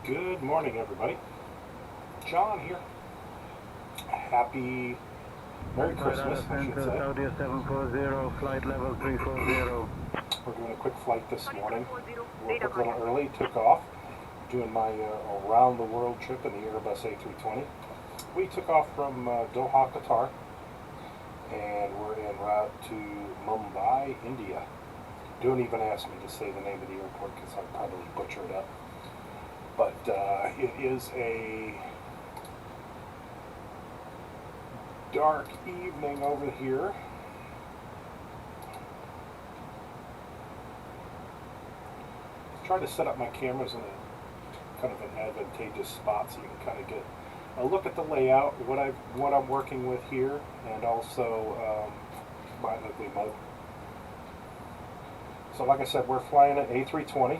Good morning, everybody. John here. Happy Merry Christmas, I should say. Saudi 740, flight level 340. We're doing a quick flight this morning. Woke up a little early, took off, doing my around the world trip in the Airbus A320. We took off from Doha, Qatar, and we're en route to Mumbai, India. Don't even ask me to say the name of the airport because I'll probably butcher it up. But it is a dark evening over here. Try to set up my cameras in a kind of an advantageous spot so you can kind of get a look at the layout, what I'm working with here, and also my ugly mug. So like I said, we're flying at A320.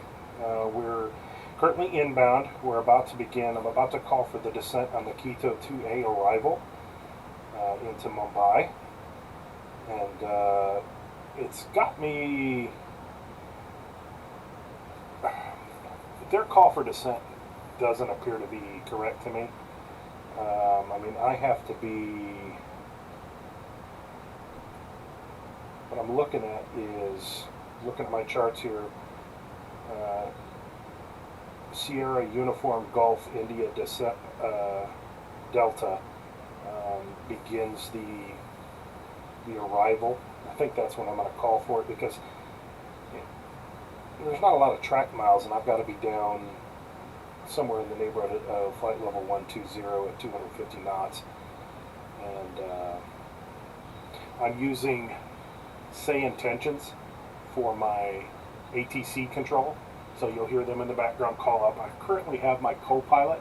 We're currently inbound. We're about to begin. I'm about to call for the descent on the Keto 2A arrival into Mumbai. And it's got me... Their call for descent doesn't appear to be correct to me. I mean, I have to be... What I'm looking at is, looking at my charts here, Sierra Uniform Golf India descent, Delta begins the arrival. I think that's when I'm going to call for it because there's not a lot of track miles, and I've got to be down somewhere in the neighborhood of flight level 120 at 250 knots. And I'm using say intentions for my ATC control, so you'll hear them in the background call up. I currently have my co-pilot,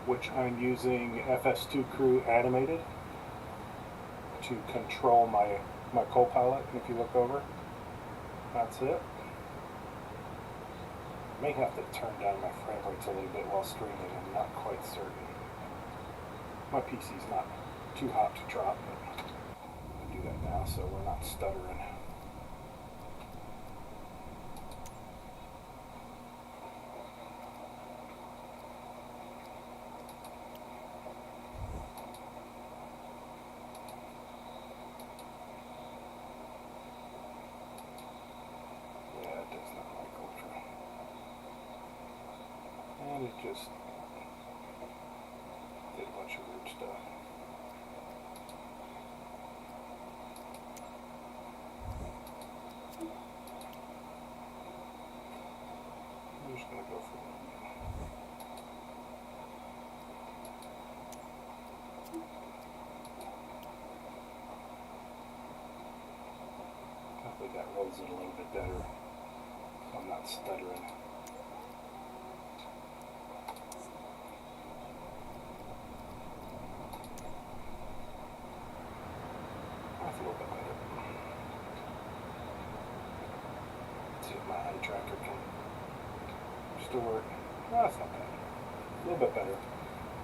which I'm using FS2 Crew animated to control my co-pilot. If you look over, that's it. May have to turn down my frame rates a little bit while streaming. I'm not quite certain. My PC's not too hot to trot, but I'll do that now so we're not stuttering. Yeah, it does not like Ultra. And it just did a bunch of weird stuff. I'm just going to go for it. Hopefully that rolls it a little bit better so I'm not stuttering. That's a little bit better. Let's see if my eye tracker can still work. No, that's not bad. A little bit better.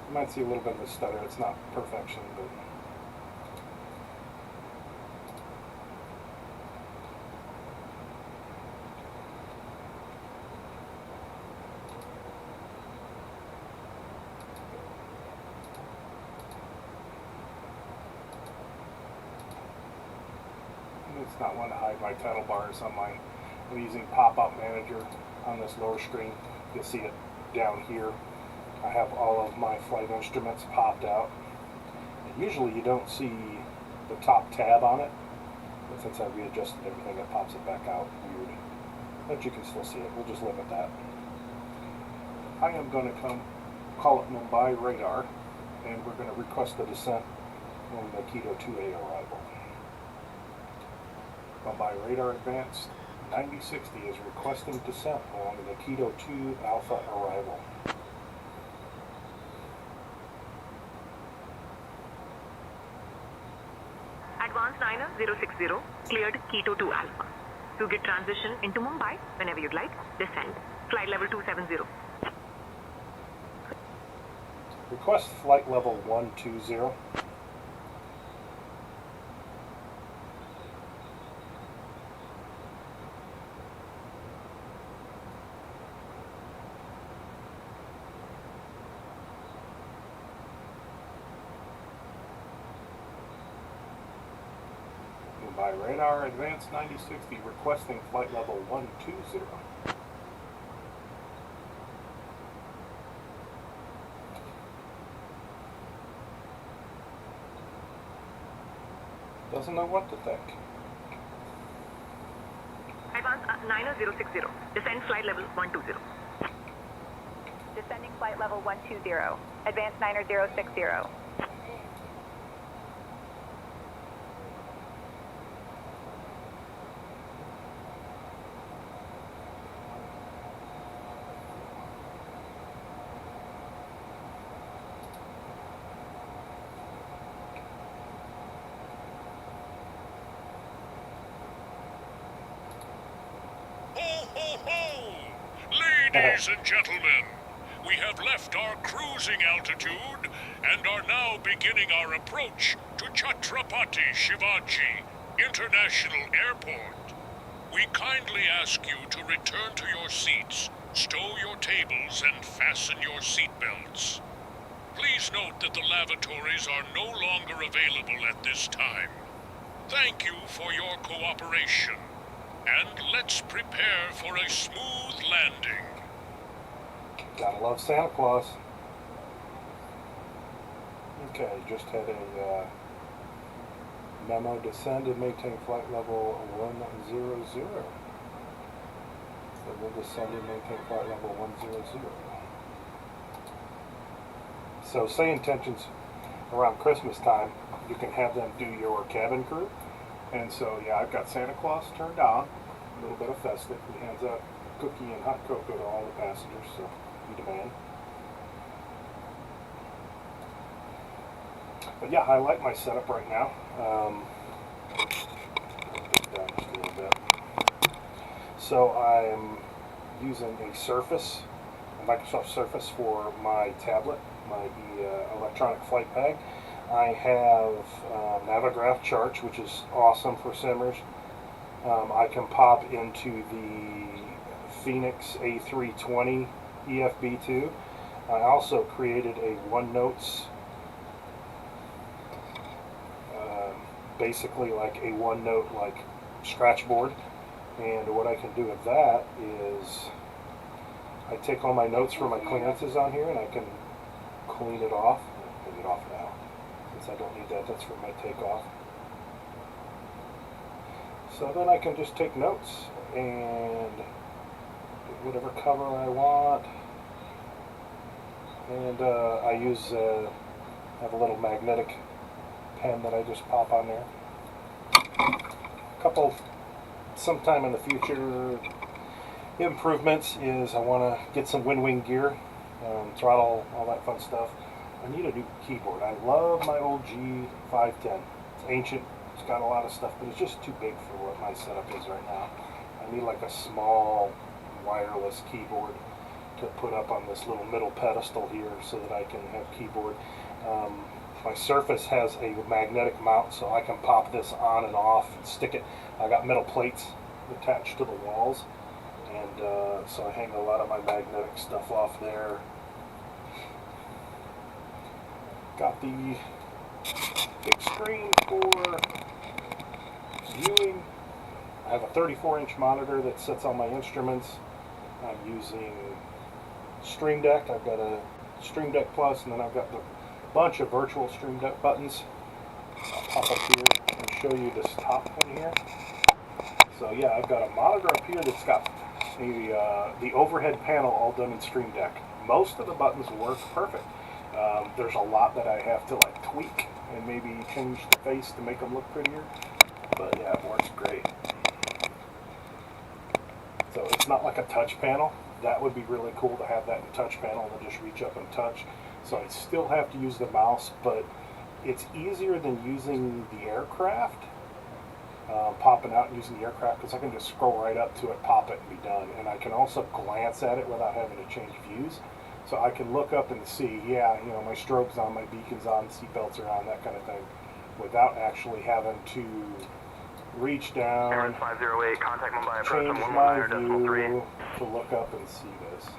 You might see a little bit of a stutter. It's not perfection, but it's not one to hide my title bars on my... I'm using pop-up manager on this lower screen. You'll see it down here. I have all of my flight instruments popped out. And usually you don't see the top tab on it, but since I readjusted everything, it pops it back out weird. But you can still see it. We'll just live with that. I am going to call it Mumbai radar, and we're going to request the descent on the Keto 2A arrival. Mumbai radar advanced 9060 is requesting descent along the Keto 2 Alpha arrival. Advanced Niner 060, cleared Keto 2 Alpha. To get transition into Mumbai whenever you'd like, descend. Flight level 270. Request flight level 120. Mumbai. Radar advanced 9060 requesting flight level 120. Doesn't know what to think. Advance 90060. Descend flight level 120. Descending flight level 120. Advance 90060. Ho, ho, ho! Ladies and gentlemen, we have left our cruising altitude and are now beginning our approach to Chhatrapati Shivaji International Airport. We kindly ask you to return to your seats, stow your tables, and fasten your seatbelts. Please note that the lavatories are no longer available at this time. Thank you for your cooperation. And let's prepare for a smooth landing. Gotta love Santa Claus. Okay, just had a memo: descend and maintain flight level 100. So we'll descend and maintain flight level 100. So say intentions around Christmas time, you can have them do your cabin crew. And so, yeah, I've got Santa Claus turned on, a little bit of festive. He hands out cookie and hot cocoa to all the passengers, so you demand. But yeah, I like my setup right now. Put it down just a little bit. So I'm using a Surface, a Microsoft Surface for my tablet, my electronic flight bag. I have Navigraph charts, which is awesome for simmers. I can pop into the Phoenix A320 EFB2. I also created a OneNotes, basically like a OneNote like scratch board. And what I can do with that is I take all my notes for my clearances on here and I can clean it off. Clean it off now, since I don't need that. That's for my takeoff. So then I can just take notes and whatever cover I want. And I use have a little magnetic pen that I just pop on there. Sometime in the future improvements is I want to get some wind wing gear, throttle, all that fun stuff. I need a new keyboard. I love my old G510. It's ancient. It's got a lot of stuff, but it's just too big for what my setup is right now. I need like a small wireless keyboard to put up on this little middle pedestal here so that I can have keyboard. My Surface has a magnetic mount, so I can pop this on and off and stick it. I got metal plates attached to the walls, and so I hang a lot of my magnetic stuff off there. Got the big screen for viewing. I have a 34-inch monitor that sets all my instruments. I'm using Stream Deck. I've got a Stream Deck Plus, and then I've got the bunch of virtual Stream Deck buttons. I'll pop up here and show you this top one here. So yeah, I've got a monitor up here that's got the overhead panel all done in Stream Deck. Most of the buttons work perfect. There's a lot that I have to like tweak and maybe change the face to make them look prettier. But yeah, it works great. So it's not like a touch panel. That would be really cool to have that in touch panel and just reach up and touch. So I still have to use the mouse, but it's easier than using the aircraft, popping out and using the aircraft, because I can just scroll right up to it, pop it, and be done. And I can also glance at it without having to change views. So I can look up and see, yeah, you know, my strobe's on, my beacon's on, seatbelts are on, that kind of thing, without actually having to reach down, Aaron 508, contact Mumbai, approach change on my 119.3. view to look up and see this.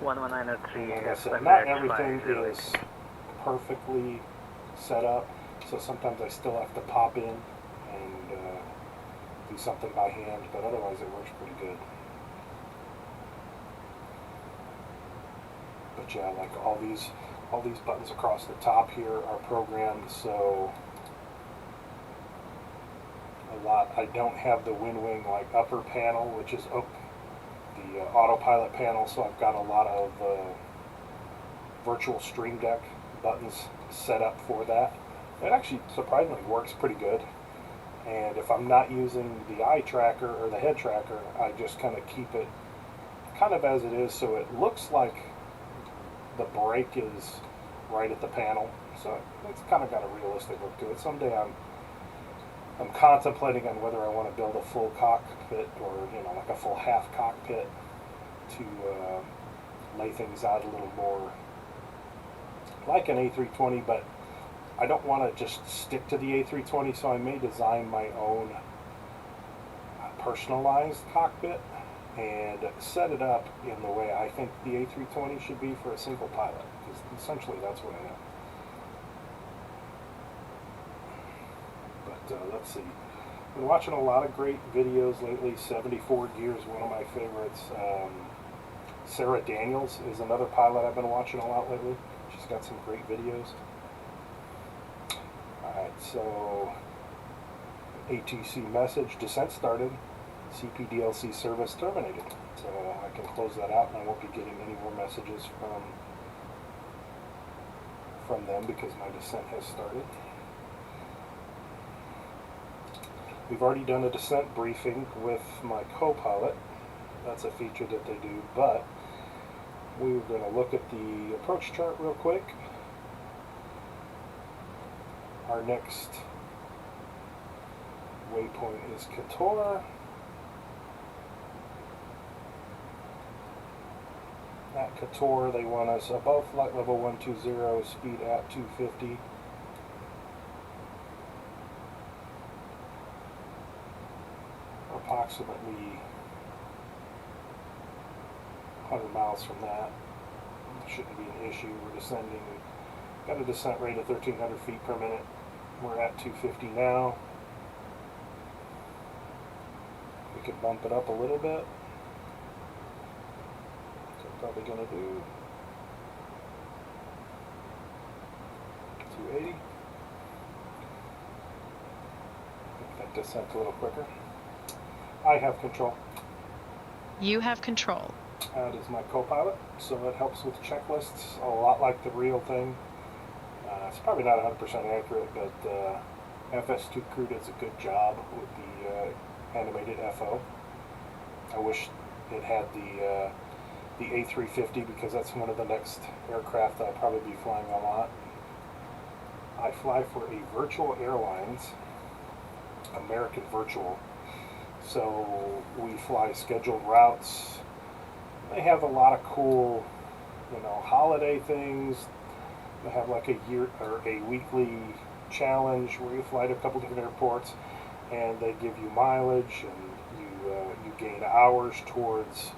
119.3, And like I said, Emirates not everything 508. is perfectly set up, so sometimes I still have to pop in and do something by hand, but otherwise it works pretty good. But yeah, like all these buttons across the top here are programmed, so I don't have the WinWing like upper panel, which is the autopilot panel, so I've got a lot of virtual Stream Deck buttons set up for that. It actually surprisingly works pretty good. And if I'm not using the eye tracker or the head tracker, I just kind of keep it kind of as it is, so it looks like the brake is right at the panel. So it's kind of got a realistic look to it. Someday I'm contemplating on whether I want to build a full cockpit or, you know, like a full half cockpit to lay things out a little more like an A320, but I don't want to just stick to the A320, so I may design my own personalized cockpit and set it up in the way I think the A320 should be for a single pilot, because essentially that's what I am. But let's see. I've been watching a lot of great videos lately. 74 Gears, one of my favorites. Sarah Daniels is another pilot I've been watching a lot lately. She's got some great videos. Alright, so ATC message, descent started, CPDLC service terminated. So I can close that out and I won't be getting any more messages from them because my descent has started. We've already done a descent briefing with my co-pilot. That's a feature that they do, but we're going to look at the approach chart real quick. Our next waypoint is Qatar. At Qatar, they want us above flight level 120, speed at 250. Approximately 100 miles from that. Shouldn't be an issue. We're descending. Got a descent rate of 1,300 feet per minute. We're at 250 now. We could bump it up a little bit. So I'm probably going to do 280. Make that descent a little quicker. I have control. You have control. That is my co-pilot, so it helps with checklists, a lot like the real thing. It's probably not 100% accurate, but FS2 Crew does a good job with the animated FO. I wish it had the A350 because that's one of the next aircraft I'll probably be flying a lot. I fly for a Virtual Airlines, American Virtual. So we fly scheduled routes. They have a lot of cool, you know, holiday things. They have like a year or a weekly challenge where you fly to a couple different airports, and they give you mileage, and you gain hours towards,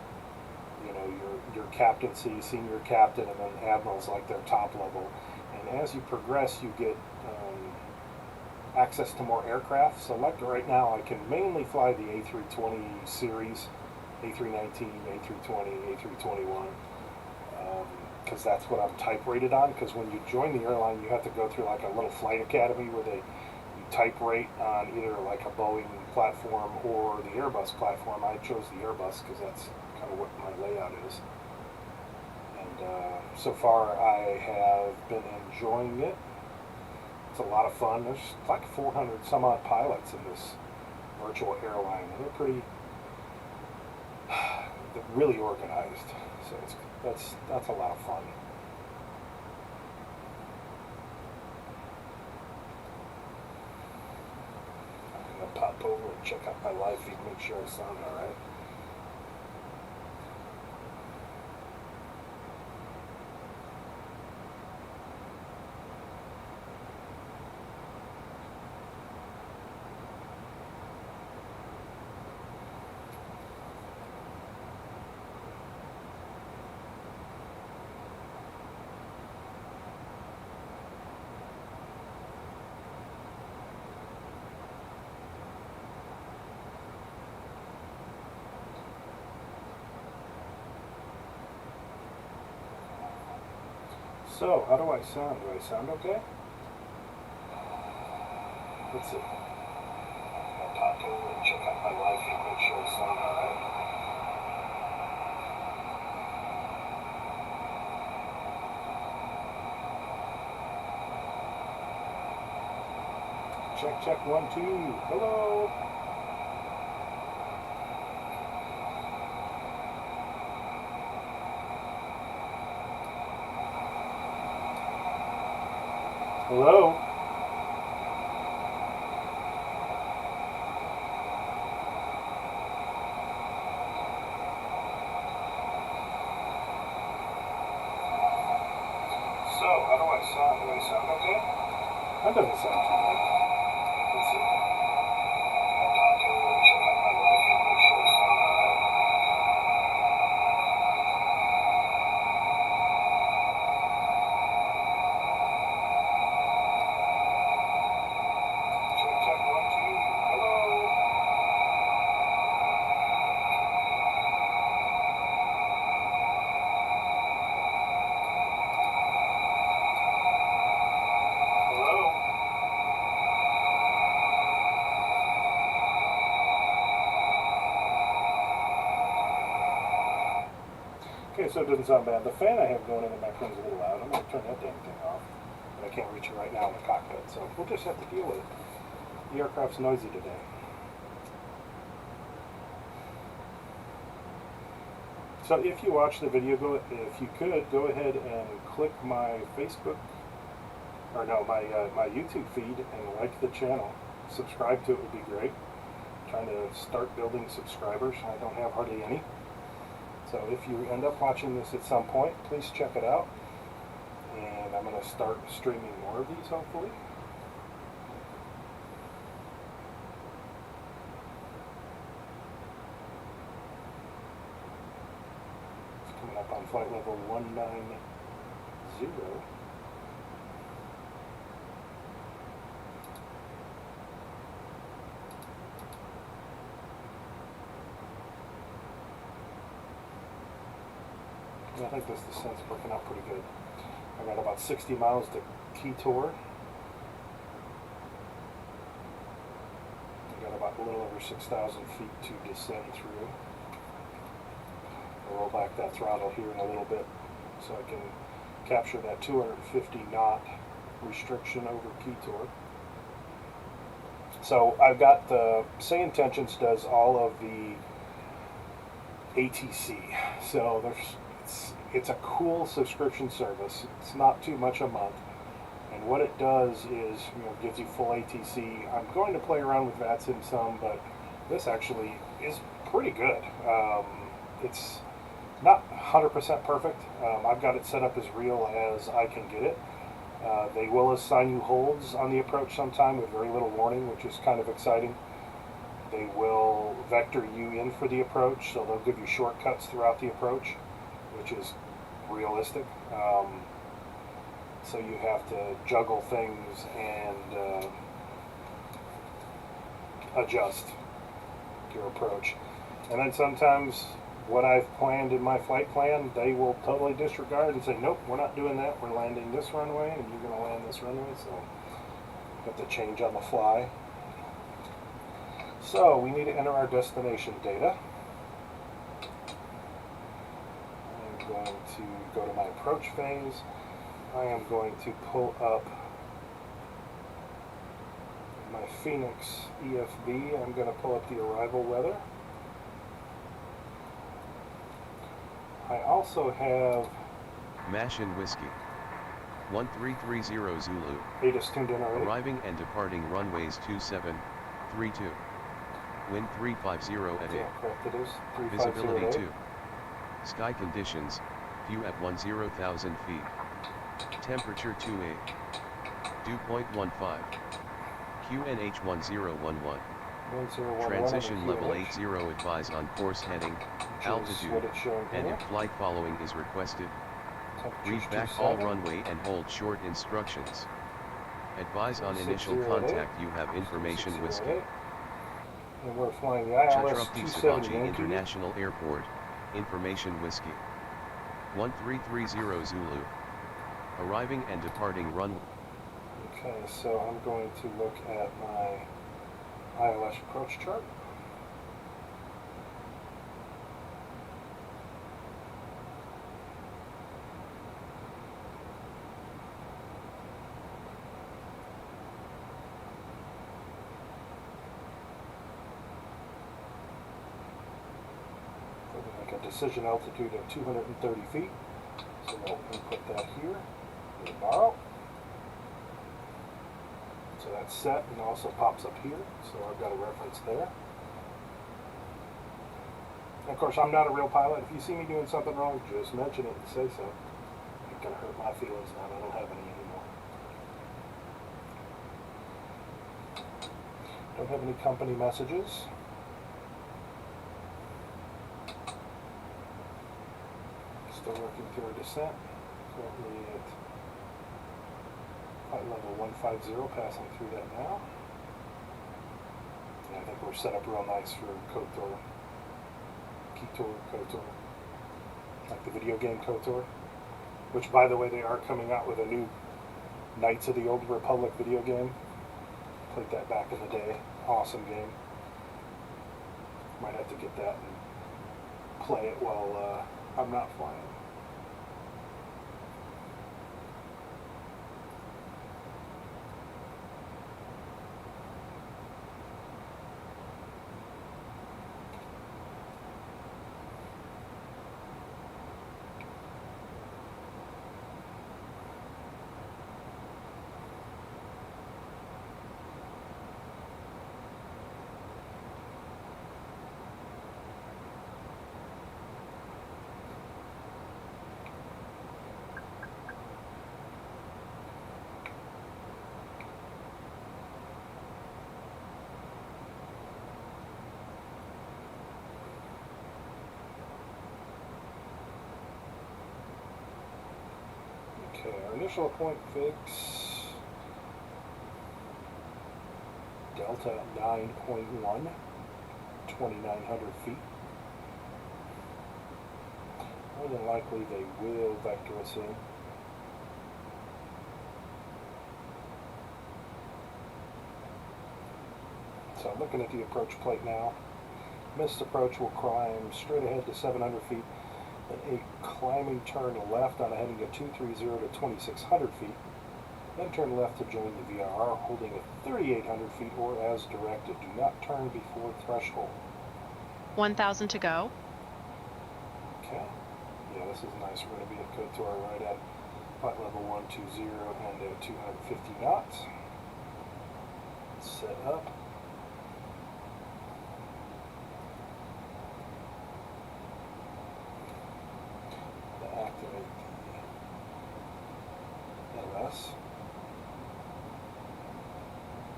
you know, your captaincy, senior captain, and then admirals like their top level. And as you progress, you get access to more aircraft. So like right now, I can mainly fly the A320 series, A319, A320, A321, because that's what I'm type rated on. Because when you join the airline, you have to go through like a little flight academy where you type rate on either like a Boeing platform or the Airbus platform. I chose the Airbus because that's kind of what my layout is. And so far, I have been enjoying it. It's a lot of fun. There's like 400 some odd pilots in this virtual airline, and they're really organized. So that's a lot of fun. I'm gonna pop over and check out my live feed, make sure I sound all right. So, how do I sound? Do I sound okay? Let's see. I'll talk over and check out my live feed, make sure I sound alright. Check, check, 1, 2. Hello. Hello. So, how do I sound? Do I sound okay? That doesn't sound too bad. Let's see. I'll talk over and check out my live feed, make sure I sound alright. Check, check, 1, 2. Hello. Hello. Okay, so it doesn't sound bad. The fan I have going in the background is a little loud. I'm going to turn that damn thing off. But I can't reach it right now in the cockpit, so we'll just have to deal with it. The aircraft's noisy today. So if you watch the video, if you could, go ahead and click my Facebook, or no, my YouTube feed and like the channel. Subscribe to it would be great. I'm trying to start building subscribers. I don't have hardly any. So if you end up watching this at some point, please check it out. And I'm going to start streaming more of these, hopefully. It's coming up on flight level 190. I think this descent's working out pretty good. I got about 60 miles to Keytor. I got about a little over 6,000 feet to descend through. I'll roll back that throttle here in a little bit so I can capture that 250 knot restriction over Keytor. So I've got the Say Intentions does all of the ATC. So it's a cool subscription service. It's not too much a month, and what it does is, gives you full ATC. I'm going to play around with VATSIM some, but this actually is pretty good. It's not 100% perfect. I've got it set up as real as I can get it. They will assign you holds on the approach sometime with very little warning, which is kind of exciting. They will vector you in for the approach, so they'll give you shortcuts throughout the approach, which is realistic. So you have to juggle things and adjust your approach. And then sometimes what I've planned in my flight plan, they will totally disregard and say, nope, we're not doing that. We're landing this runway and you're going to land this runway. So you have to change on the fly. So we need to enter our destination data. I'm going to go to my approach phase. I am going to pull up my Phoenix EFB. I'm going to pull up the arrival weather. I also have Mash and Whiskey 1330 Zulu. ATIS tuned in already. Arriving and departing runways 2732. Wind 350 at 8. Yeah, correct, it is. 350 Visibility at 8. 2. Sky conditions, view at 10,000 feet. Temperature 28. Dew point 15. QNH 1011. 1011 Transition on level QNH, 80 advise on course heading, which is altitude, what it's showing and here. if flight following is requested, Temperature's read back all 27. runway and hold short instructions. Advise on 60 initial at 8. contact you have information 60 Whiskey. at 8. And we're flying the ILS Chhatrapati 270 Shivaji Yankee. International Airport, information Whiskey 1330 Zulu. Arriving and departing runway. Okay, so I'm going to look at my ILS approach chart. Make a decision altitude of 230 feet. So we'll input that here. We'll borrow. So that's set and also pops up here. So I've got a reference there. And of course, I'm not a real pilot. If you see me doing something wrong, just mention it and say so. It ain't gonna hurt my feelings now. I don't have any anymore. Don't have any company messages. Still working through our descent. Currently at flight level 150, passing through that now. Yeah, I think we're set up real nice for KOTOR. KOTOR. Like the video game KOTOR. Which, by the way, they are coming out with a new Knights of the Old Republic video game. Played that back in the day. Awesome game. Might have to get that and play it while I'm not flying. Okay, our initial point fix, Delta 9.1, 2,900 feet. More than likely they will vector us in. So I'm looking at the approach plate now. Missed approach will climb straight ahead to 700 feet. Then a climbing turn left on a heading of 230 to 2,600 feet. Then turn left to join the VRR, holding at 3,800 feet or as directed. Do not turn before threshold. 1,000 to go. Okay. Yeah, this is nice. We're going to be at KOTOR right at flight level 120 and 250 knots. Set up. Activate the LS.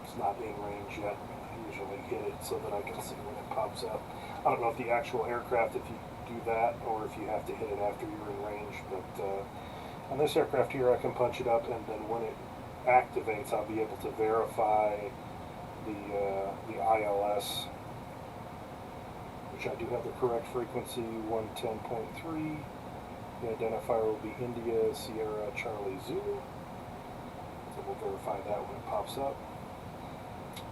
It's not in range yet. I usually hit it so that I can see when it pops up. I don't know if the actual aircraft, if you do that, or if you have to hit it after you're in range, but on this aircraft here I can punch it up, and then when it activates I'll be able to verify the ILS, which I do have the correct frequency, 110.3. The identifier will be India Sierra Charlie Zulu. So we'll verify that when it pops up.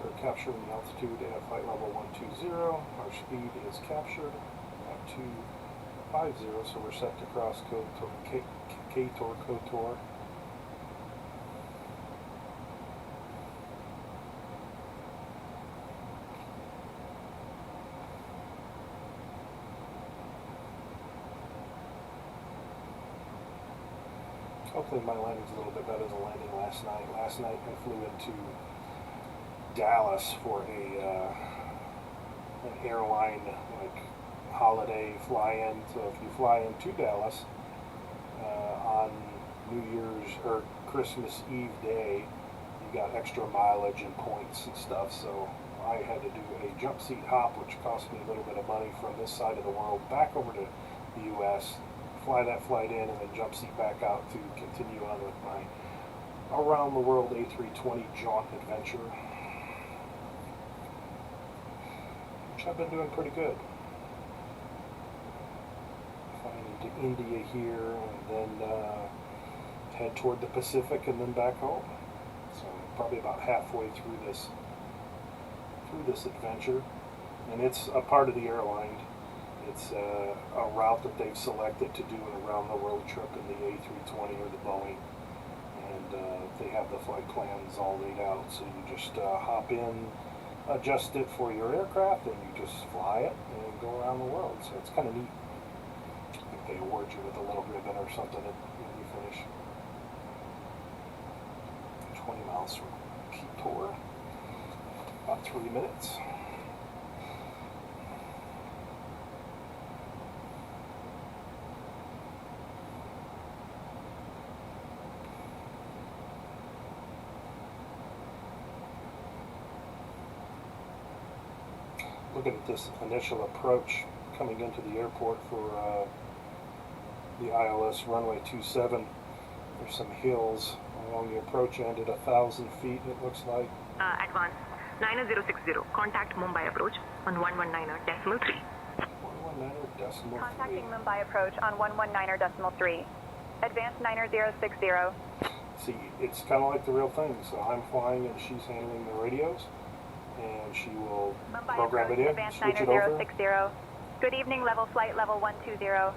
We're capturing the altitude at flight level 120. Our speed is captured at 250, so we're set to cross KOTOR. Hopefully my landing's a little bit better than landing last night. Last night I flew into Dallas for an airline like holiday fly-in. So if you fly into Dallas on New Year's or Christmas Eve day, you got extra mileage and points and stuff. So I had to do a jump seat hop, which cost me a little bit of money from this side of the world back over to the U.S. Fly that flight in and then jump seat back out to continue on with my around the world A320 jaunt adventure, which I've been doing pretty good. Flying into India here and then head toward the Pacific and then back home. So probably about halfway through this adventure, and it's a part of the airline. It's a route that they've selected to do an around the world trip in the A320 or the Boeing, and they have the flight plans all laid out. So you just hop in, adjust it for your aircraft, and you just fly it and go around the world. So it's kind of neat. I think they award you with a little ribbon or something when you finish. 20 miles from Quito, about 3 minutes. Looking at this initial approach coming into the airport for the ILS runway 27. There's some hills along the approach end at 1,000 feet, it looks like. Advance 9060. Contact Mumbai approach on 119.3. 119.3. Contacting Mumbai approach on 119.3. Advance 9060. See, it's kind of like the real thing. So I'm flying and she's handling the radios, and she will Mumbai program it approach, in, advance switch it over. 9060. Good evening, level flight level 120.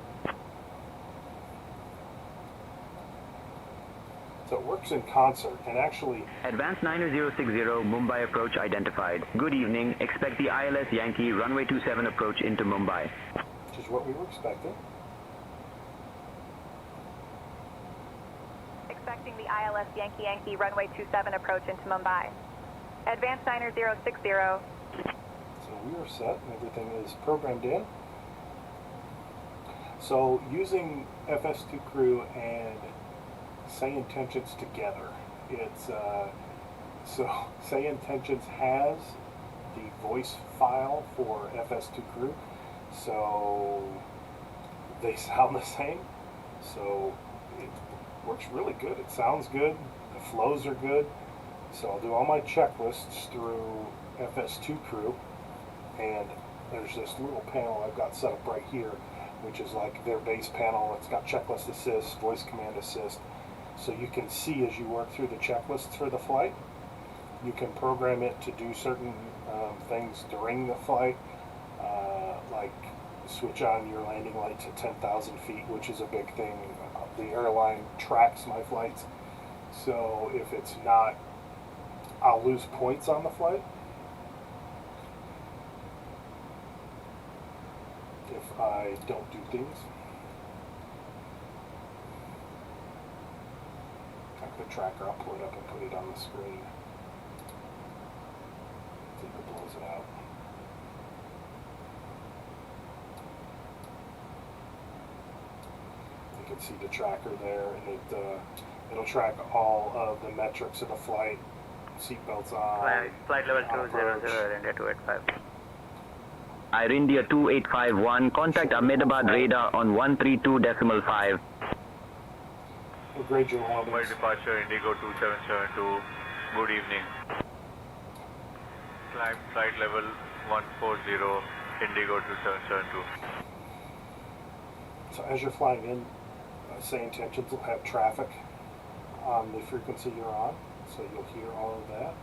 So it works in concert, and actually, Advance 9060, Mumbai approach identified. Good evening. Expect the ILS Yankee runway 27 approach into Mumbai. which is what we were expecting. Expecting the ILS Yankee runway 27 approach into Mumbai. Advance 9060. So we are set, and everything is programmed in. So using FS2 Crew and Say Intentions together, it's so Say Intentions has the voice file for FS2 Crew, so they sound the same. So it works really good. It sounds good. The flows are good. So I'll do all my checklists through FS2 Crew, and there's this little panel I've got set up right here, which is like their base panel. It's got checklist assist, voice command assist, so you can see as you work through the checklists for the flight. You can program it to do certain things during the flight, like switch on your landing light to 10,000 feet, which is a big thing. The airline tracks my flights, so if it's not, I'll lose points on the flight if I don't do things. The tracker, I'll pull it up and put it on the screen. See if it blows it out. You can see the tracker there, and it'll track all of the metrics of the flight. Seatbelts on. Flight level approach. 200, India 285. Air India 2851, contact Ahmedabad radar on 132.5. We'll grade your landings. Mumbai departure Indigo 2772. Good evening. Climb flight level 140 Indigo 2772. So as you're flying in, Say Intentions will have traffic on the frequency you're on, so you'll hear all of that.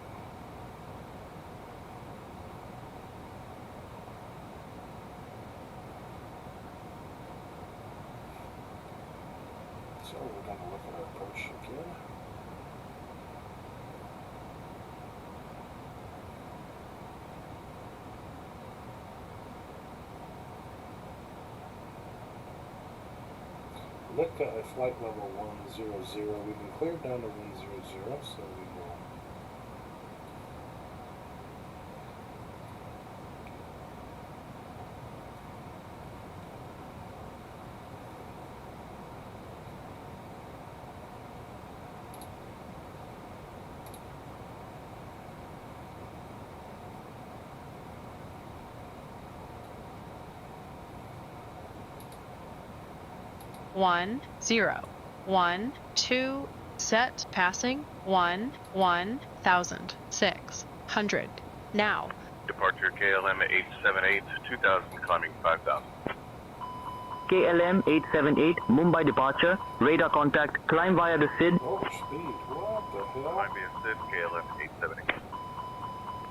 So we're going to look at our approach again. Look at flight level 100. We've been cleared down to 100, so we will One, 0, 1, 2, set, passing, 1, 1,000, 600. Now. Departure KLM 878 2000 climbing 5000. KLM 878, Mumbai departure, radar contact, climb via the SID. Lower speed. What the hell? Might be a SID KLM 878.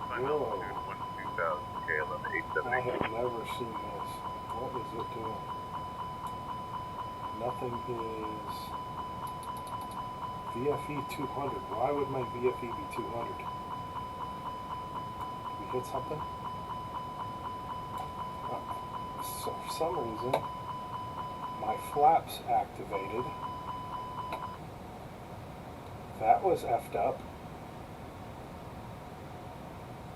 Climb Whoa. altitude 12,000 KLM I 878. have never seen this. What is it doing? Nothing is VFE 200. Why would my VFE be 200? Did we hit something? So for some reason, my flaps activated. That was effed up.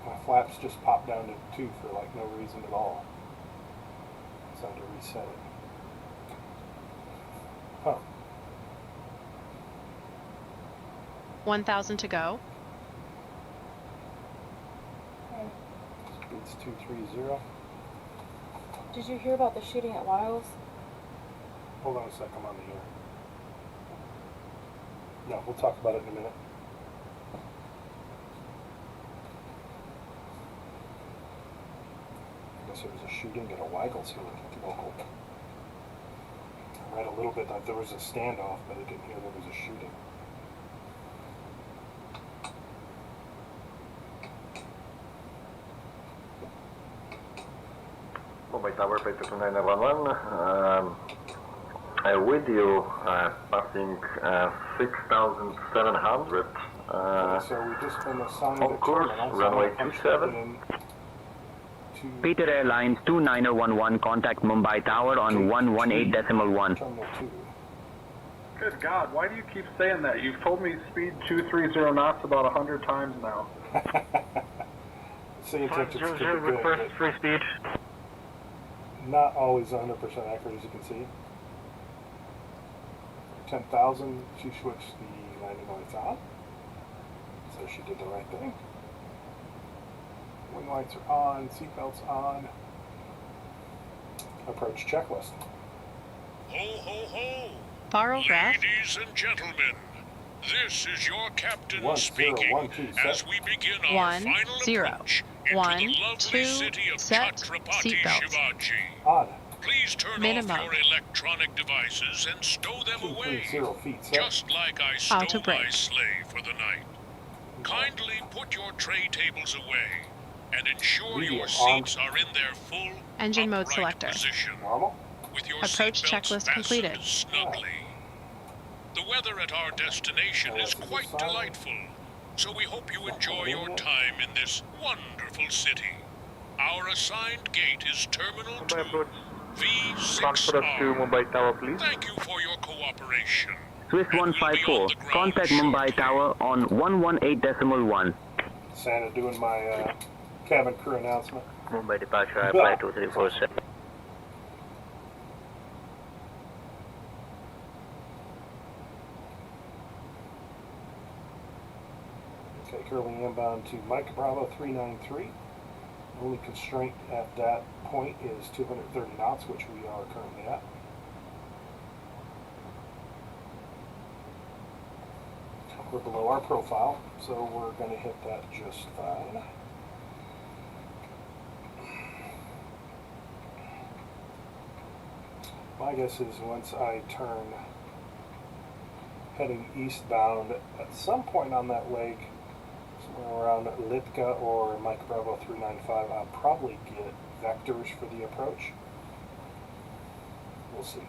My flaps just popped down to 2 for like no reason at all. So I had to reset it. Huh. 1,000 to go. Speed's 230. Did you hear about the shooting at Wiles? Hold on a sec, I'm on the air. No, we'll talk about it in a minute. I guess there was a shooting at a Weigels here local. I read a little bit that there was a standoff, but I didn't hear there was a shooting. Mumbai Tower, Paper 2911. With you, passing 6,700. Okay, so we just been assigned on a course, terminal, so runway I'm gonna 27. put in Peter Airlines 29011, contact Mumbai Tower on 118.1. Terminal 2. Good God, why do you keep saying that? You've told me speed 230 knots about 100 times now. Sea intentions could be 500 good, request but free speed. not always 100% accurate, as you can see. 10,000, she switched the landing lights on, so she did the right thing. Wing lights are on, seatbelts on. Approach checklist. Ho, ho, ho! Borrow breath. Ladies and gentlemen, this is your captain 10, speaking 1, 2, as set. we begin our 1, final 0. approach into 1, the lovely 2, city of set, Chhatrapati seatbelt. Shivaji. On. Please turn Minimum. off your electronic devices and stow them away, 230 feet set. just like I Auto stole my brake. sleigh for the night. Kindly put your tray tables away and ensure Medium your armed. seats are in their full Engine mode upright selector. position. Normal. With your Approach seatbelts checklist fastened completed. snugly. The weather at our destination is That's a good quite sign. delightful, so we hope you enjoy your Convenient. time in this wonderful city. Our assigned gate is Terminal 2, Mumbai approach. Transfer us to V6R. Mumbai Tower, please. Thank you for your cooperation. Swiss And we'll be on 154, the ground contact shortly. Mumbai Tower on 118.1. Santa doing my cabin crew announcement. Mumbai departure, apply 2347. Okay, curling inbound to Mike Bravo 393. Only constraint at that point is 230 knots, which we are currently at. We're below our profile, so we're going to hit that just fine. My guess is once I turn heading eastbound, at some point on that leg, somewhere around Litka or Mike Bravo 395, I'll probably get vectors for the approach. We'll see.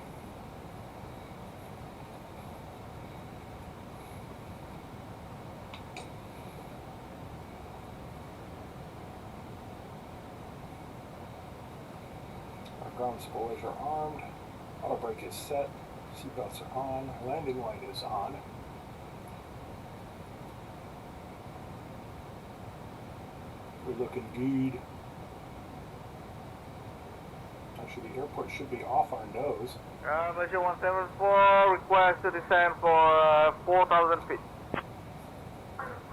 Our ground spoilers are armed. Auto brake is set. Seatbelts are on. Landing light is on. We're looking good. Actually, the airport should be off our nose. Malaysia 174, request to descend for 4,000 feet.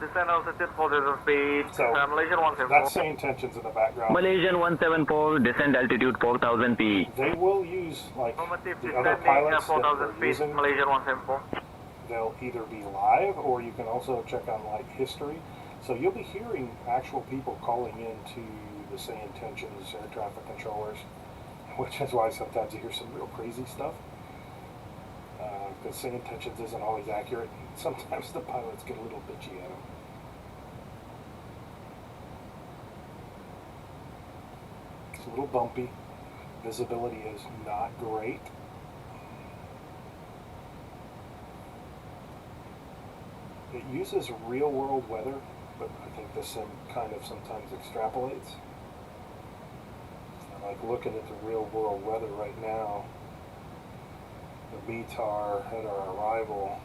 Descend altitude 4,000 feet. So, Malaysian That's 174. same tensions in the background. Malaysian 174, descend altitude 4000 feet. They will use, like, Normative the other descending pilots that 4,000 are feet. using, Malaysian 174. they'll either be live or you can also check on like history. So you'll be hearing actual people calling in to the same intentions, air traffic controllers. which is why sometimes you hear some real crazy stuff. Because say intentions isn't always accurate. Sometimes the pilots get a little bitchy at them. It's a little bumpy. Visibility is not great. It uses real world weather, but I think the sim kind of sometimes extrapolates. I'm like looking at the real world weather right now. The METAR at our arrival,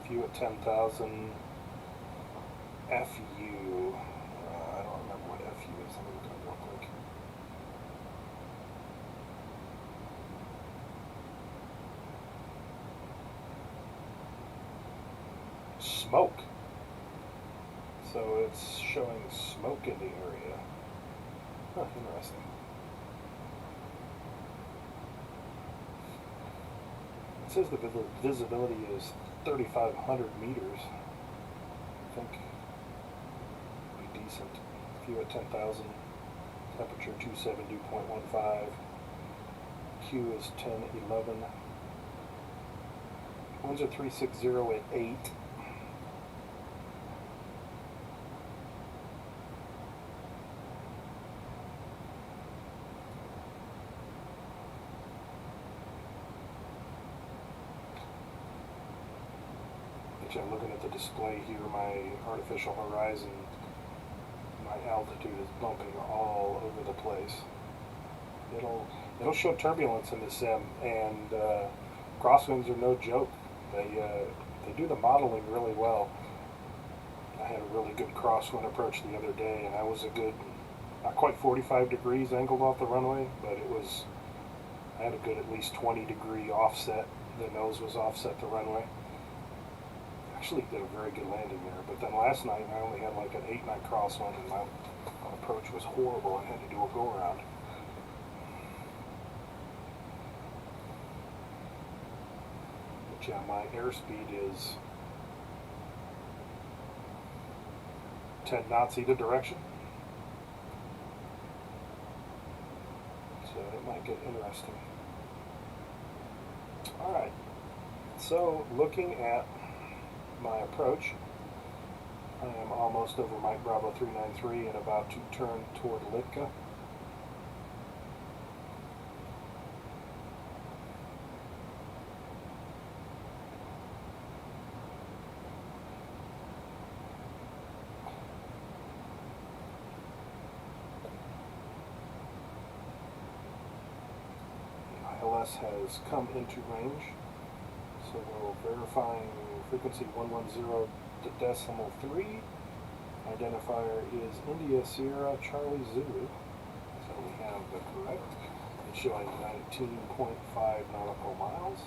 view at 10,000, FU, I don't remember what FU is, let me look it up real quick. Smoke. So it's showing smoke in the area. Huh, interesting. It says the visibility is 3,500 meters. I think it'd be decent. View at 10,000, temperature 270.15, Q is 1011. Winds are 360 at 8. I'm looking at the display here, my artificial horizon, my altitude is bumping all over the place. It'll show turbulence in the sim, and crosswinds are no joke. They do the modeling really well. I had a really good crosswind approach the other day, and I was a good, not quite 45 degrees angled off the runway, but I had a good at least 20 degree offset. The nose was offset the runway. Actually did a very good landing there, but then last night I only had like an 8-knot crosswind, and my approach was horrible. I had to do a go around. But yeah, my airspeed is 10 knots either direction, so it might get interesting. All right, so looking at my approach, I am almost over Mike Bravo 393 and about to turn toward Litka. The ILS has come into range, so we're verifying frequency 110.3. Identifier is India Sierra Charlie Zulu. So we have the correct. It's showing 19.5 nautical miles.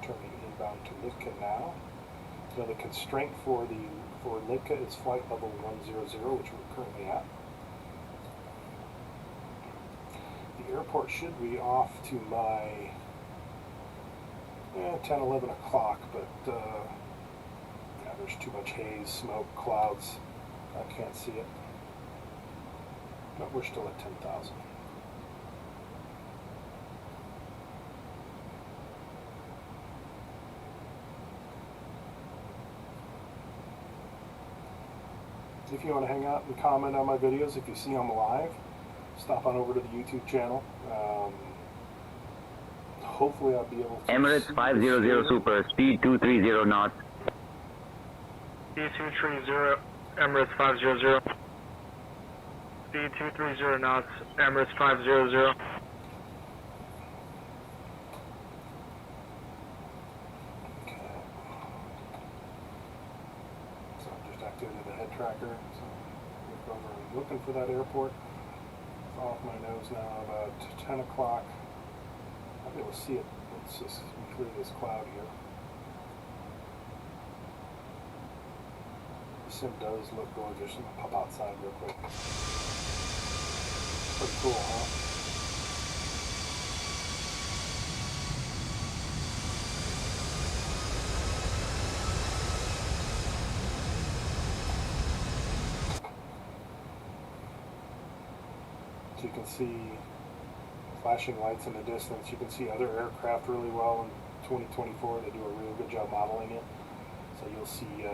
Turning inbound to Litka now. So the constraint for Litka is flight level 100, which we're currently at. The airport should be off to my 10, 11 o'clock, but yeah, there's too much haze, smoke, clouds. I can't see it. But we're still at 10,000. If you want to hang out and comment on my videos, if you see them live, stop on over to the YouTube channel. Hopefully I'll be able to... Emirates 500 Super, speed 230 knots. Speed 230, Emirates 500. Speed 230 knots, Emirates 500. Okay. So I've just activated the head tracker. So look over and looking for that airport. It's off my nose now about 10 o'clock. I'll be able to see it. Let's just clear this cloud here. The sim does look gorgeous. I'm gonna pop outside real quick. Pretty cool, huh? you can see flashing lights in the distance. You can see other aircraft really well in 2024. They do a really good job modeling it. So you'll see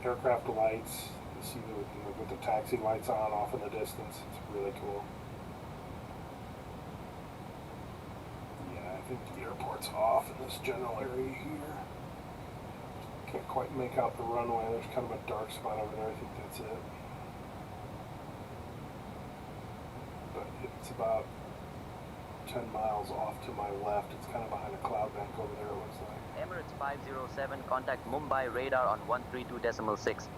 aircraft lights. You see with the taxi lights on off in the distance. It's really cool. Yeah, I think the airport's off in this general area here. Can't quite make out the runway. There's kind of a dark spot over there. I think that's it. But it's about 10 miles off to my left. It's kind of behind a cloud bank over there, it looks like. Emirates 507, contact Mumbai radar on 132.6.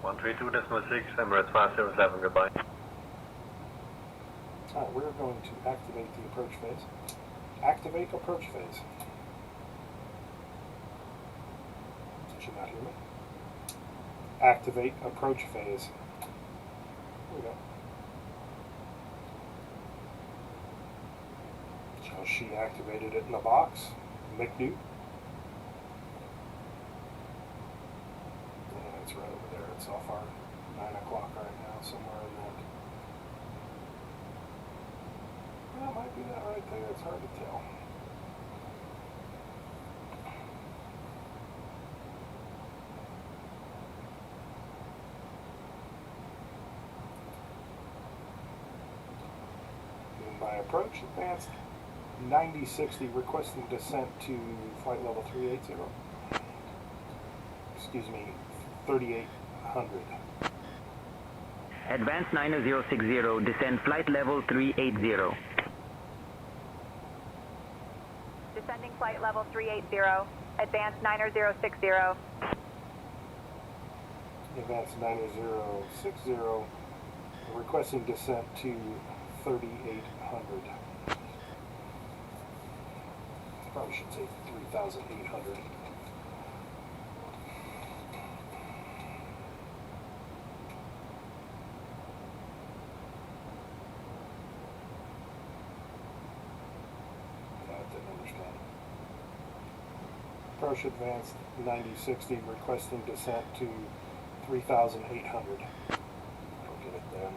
132.6, Emirates 507, goodbye. Alright, we're going to activate the approach phase. Activate approach phase. Did you not hear me? Activate approach phase. There we go. So she activated it in the box. McDo. Yeah, it's right over there. It's off our 9 o'clock right now, somewhere in that. That might be that right there. It's hard to tell. By approach, advanced 9060, requesting descent to flight level 380. Excuse me, 3800. Advanced 9060, descend flight level 380. Descending flight level 380. Advanced 9060. Advanced 9060, requesting descent to 3,800. Probably should say 3,800. I didn't understand. Approach advanced 9060, requesting descent to 3,800. I'll get it then.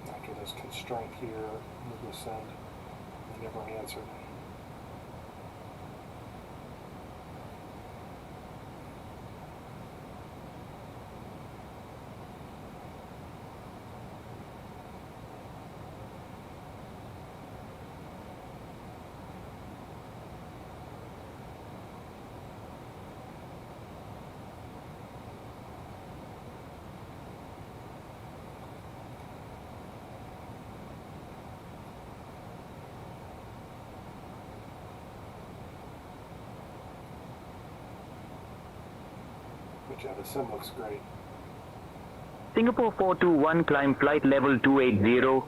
After this constraint here, we'll descend. He never answered. Yeah, the sim looks great. Singapore 421, climb flight level 280.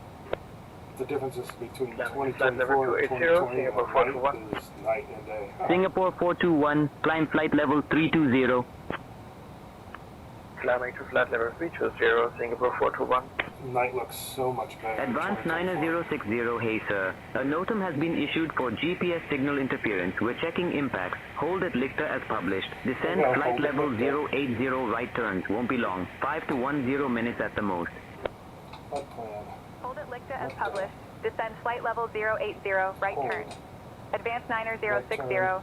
The differences between 2024 and 2020 is night and day. Singapore 421, climb flight level 320. Climbing to flight level 320, Singapore 421. Night looks so much better. Advanced 9060, hey sir. A NOTAM has been issued for GPS signal interference. We're checking impacts. Hold at Lichter as published. Descend flight level 080, right turns. Won't be long. 5 to 10 minutes at the most. Flight plan. Hold at Lichter as published. Descend flight level 080, right turn. Advanced 9060.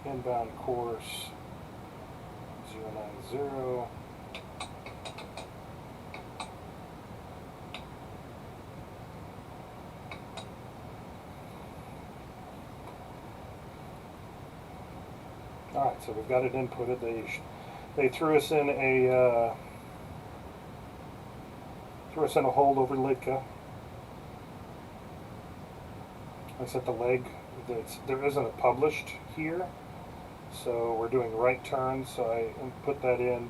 Inbound course 090. Alright, so we've got it inputted. They threw us in a Throw us in a hold over Litka. I set the leg. There isn't a published here, so we're doing right turns. So I put that in.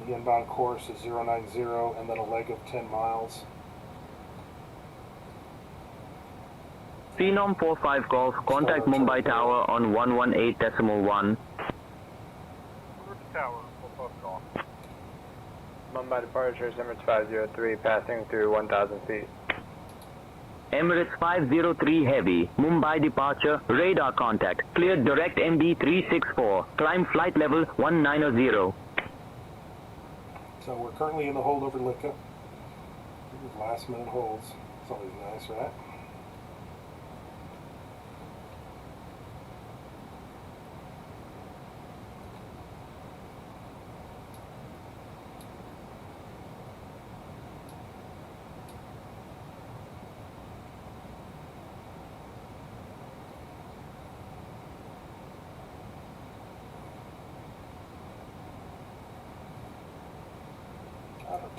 The inbound course is 090 and then a leg of 10 miles. Phenom 45 Golf, contact Mumbai Tower on 118.1. Tower, 45 Golf. Mumbai departures, Emirates 503, passing through 1,000 feet. Emirates 503 Heavy, Mumbai departure, radar contact, cleared direct MB 364, climb flight level 190. So we're currently in the hold over Litka. Last minute holds. It's always nice, right?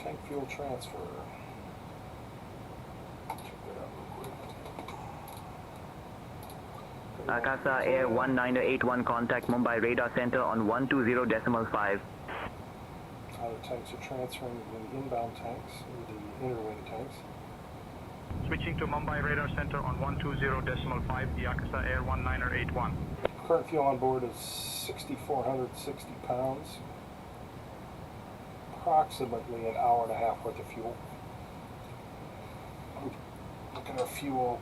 Tank fuel transfer. Check that out real quick. Akasa Air 1981, contact Mumbai radar center on 120.5. Other tanks are transferring the inbound tanks, the inner wing tanks. Switching to Mumbai radar center on 120.5, the Akasa Air 1981. Current fuel on board is 6,460 pounds. Approximately an hour and a half worth of fuel. Look at our fuel.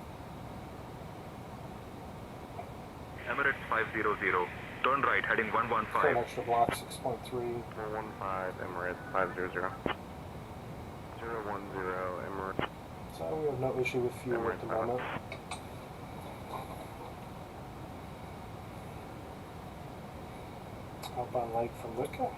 Emirates 500, turn right, heading 115. Extra block 6.3. 415, Emirates 500. 010, Emirates. So we have no issue with fuel at the moment. Outbound leg from Litka.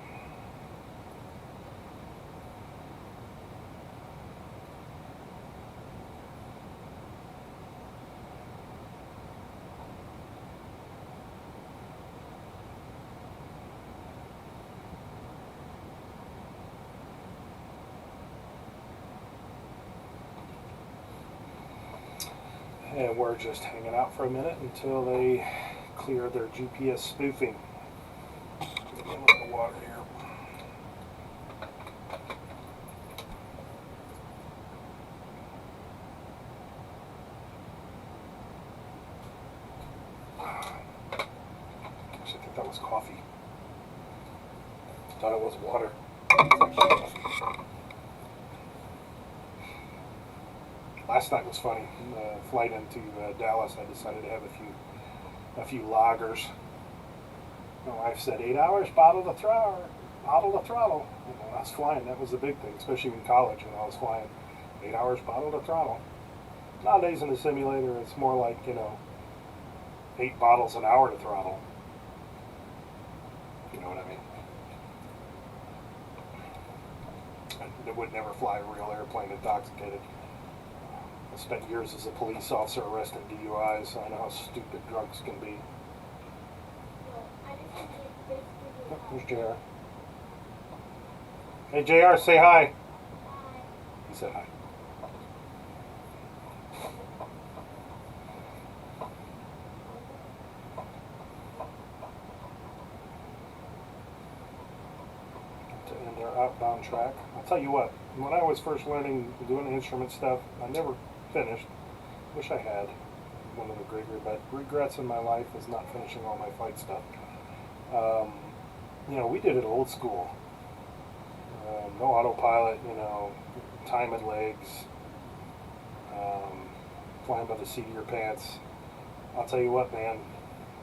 And we're just hanging out for a minute until they clear their GPS spoofing. Get a little water here. Actually, I think that was coffee. Thought it was water. Last night was funny. Flight into Dallas, I decided to have a few lagers. My wife said 8 hours, bottle the throttle. When I was flying, that was the big thing, especially in college when I was flying. 8 hours, bottle the throttle. Nowadays in the simulator, it's more like 8 bottles an hour to throttle. You know what I mean? I would never fly a real airplane intoxicated. I spent years as a police officer arresting DUIs, so I know how stupid drunks can be. Oh, there's JR. Hey JR, say hi. He said hi. To end our outbound track. I'll tell you what, when I was first learning doing the instrument stuff, I never finished. Wish I had. One of the great regrets in my life is not finishing all my flight stuff. We did it old school. No autopilot, time and legs, flying by the seat of your pants. I'll tell you what, man,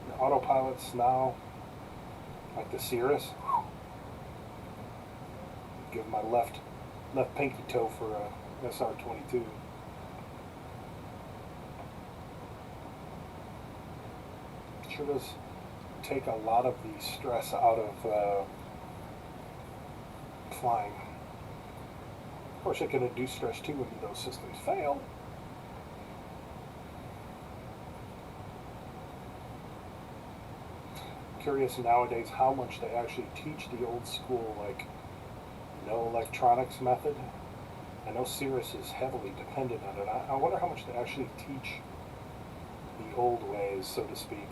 the autopilots now, like the Cirrus, give my left pinky toe for a SR-22. Sure does take a lot of the stress out of flying. Of course, it can induce stress too when those systems fail. Curious nowadays how much they actually teach the old school, like no electronics method. I know Cirrus is heavily dependent on it. I wonder how much they actually teach the old ways, so to speak.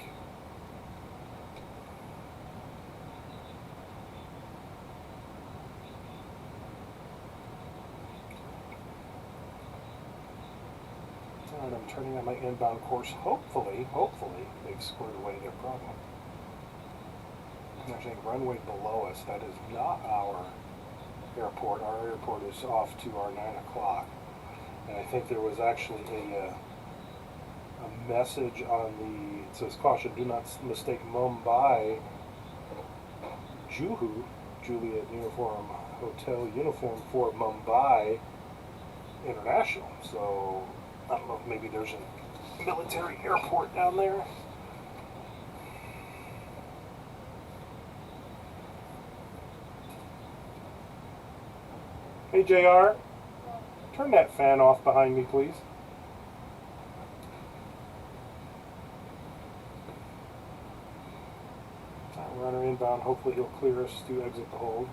And I'm turning on my inbound course. Hopefully, they've squared away their problem. There's a runway below us. That is not our airport. Our airport is off to our 9 o'clock. And I think there was actually a message on the, it says, caution, do not mistake Mumbai, Juhu, Juliet Uniform Hotel Uniform, for Mumbai International. So, I don't know if maybe there's a military airport down there. Hey JR, turn that fan off behind me, please. Runner inbound, hopefully he'll clear us to exit the hold.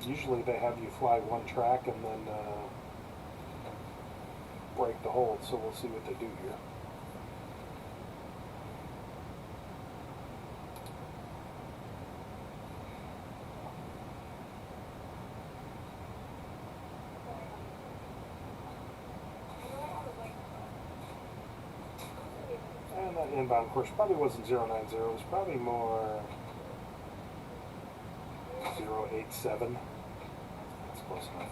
Usually they have you fly one track and then break the hold, so we'll see what they do here. And that inbound course probably wasn't 090, it was probably more 087. That's close enough.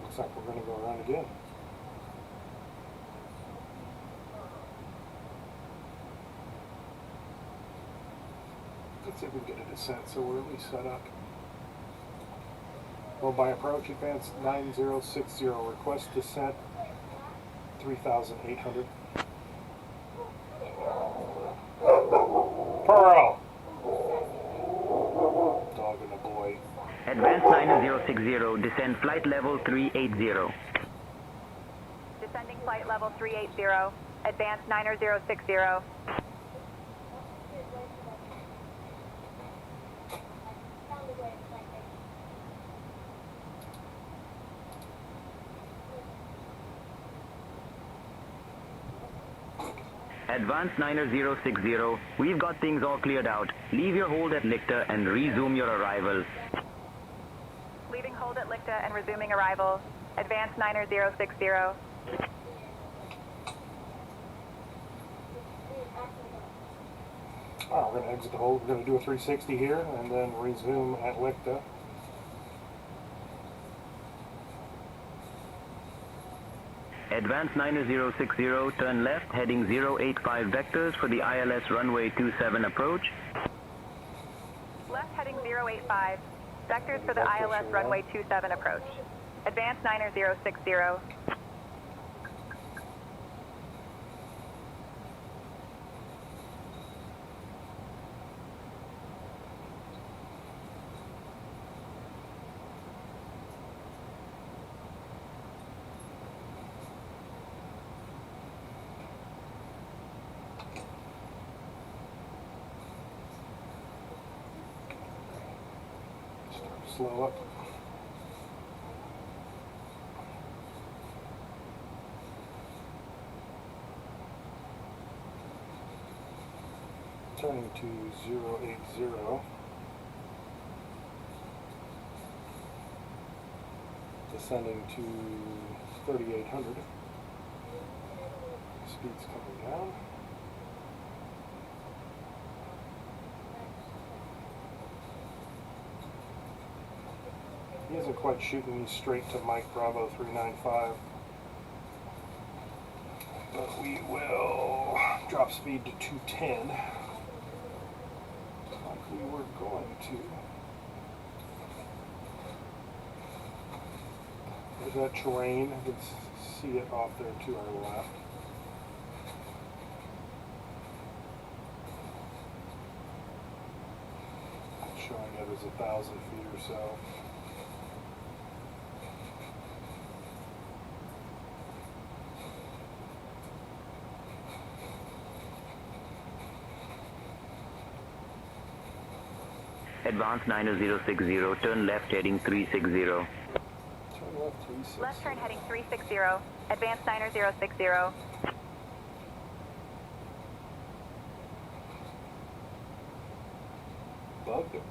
Looks like we're going to go around again. Let's see if we can get a descent so we're at least set up. Mumbai approach, advance 9060, request descent 3,800. Pearl! Dog and a boy. Advance 9060, descend flight level 380. Descending flight level 380, advance 9060. Advance 9060, we've got things all cleared out. Leave your hold at Lichter and resume your arrival. Leaving hold at Lichter and resuming arrival. Advance 9060. We're going to exit the hold. We're going to do a 360 here and then resume at Lichter. Advance 9060, turn left, heading 085 vectors for the ILS runway 27 approach. Left heading 085, vectors for the ILS runway 27 approach. Advance 9060. Slow up. Turning to 080. Descending to 3,800. Speed's coming down. He has a nothing quite shooting me straight to Mike Bravo 395. But we will drop speed to 210. Like we were going to. There's that terrain. I can see it off there to our left. Showing it as 1,000 feet or so. Advance 9060, turn left heading 360. Turn left 360. Left turn heading 360. Advance 9060. Bugged him.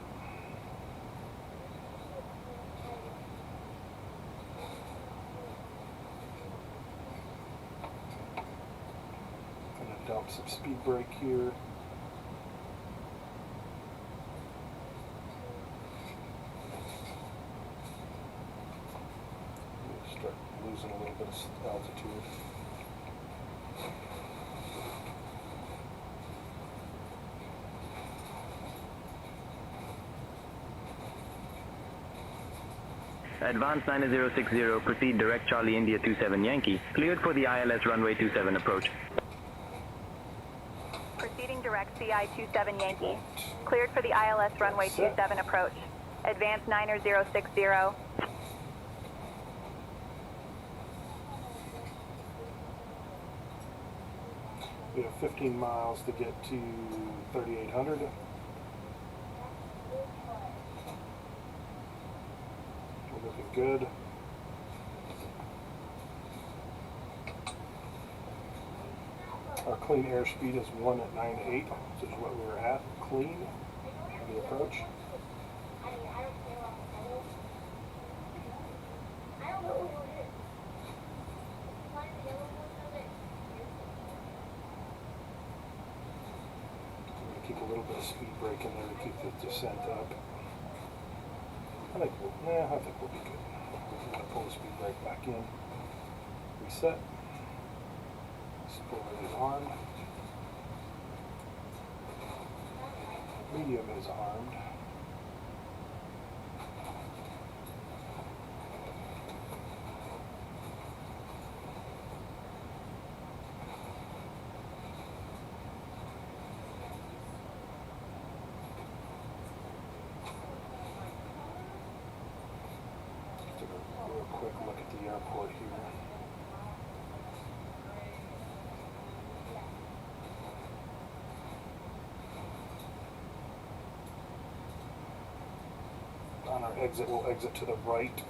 Gonna dump some speed brake here. Start losing a little bit of altitude. Advance 9060, proceed direct Charlie India 27 Yankee, cleared for the ILS runway 27 approach. Proceeding direct CI 27 Yankee. Cleared for the ILS runway 27 approach. Advance 9060. We have 15 miles to get to 3,800. We're looking good. Our clean airspeed is 1 at 98, which is what we were at, clean, for the approach. Keep a little bit of speed brake in there to keep the descent up. I think we'll be good. We're going to pull the speed brake back in. Reset. Spoiler is armed. Medium is armed. Real quick look at the airport here. On our exit, we'll exit to the right.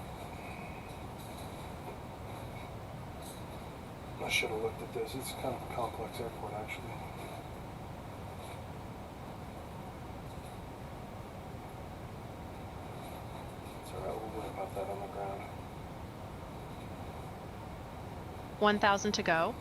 I should have looked at this. It's kind of a complex airport, actually. It's alright, we'll worry about that on the ground. 1,000 to go.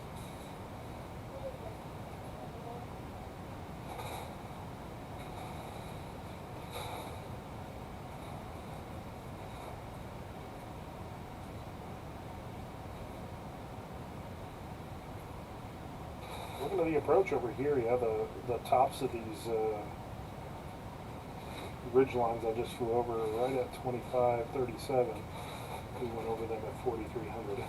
Looking at the approach over here, yeah, the tops of these ridge lines I just flew over are right at 2537. We went over them at 4,300.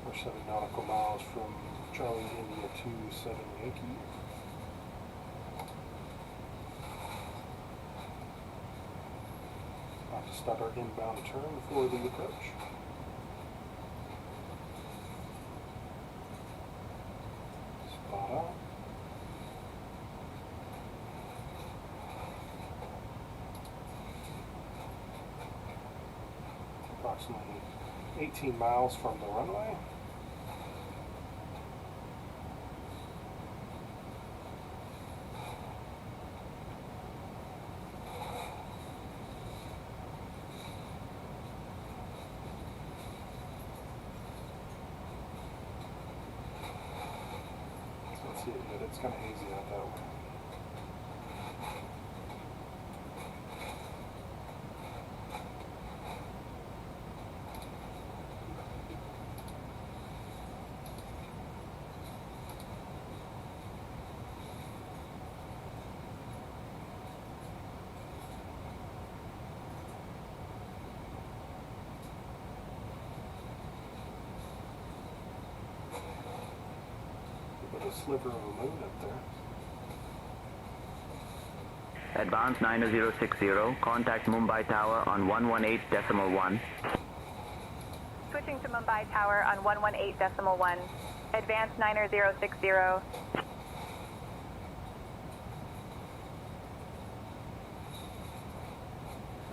We're 7 nautical miles from Charlie India 27 Yankee. Have to start our inbound turn for the approach. Spot on. Approximately 18 miles from the runway. see it yet. It's kind of hazy out that way. With a sliver of a moon up there. Advance 9060, contact Mumbai Tower on 118.1. Switching to Mumbai Tower on 118.1. Advance 9060.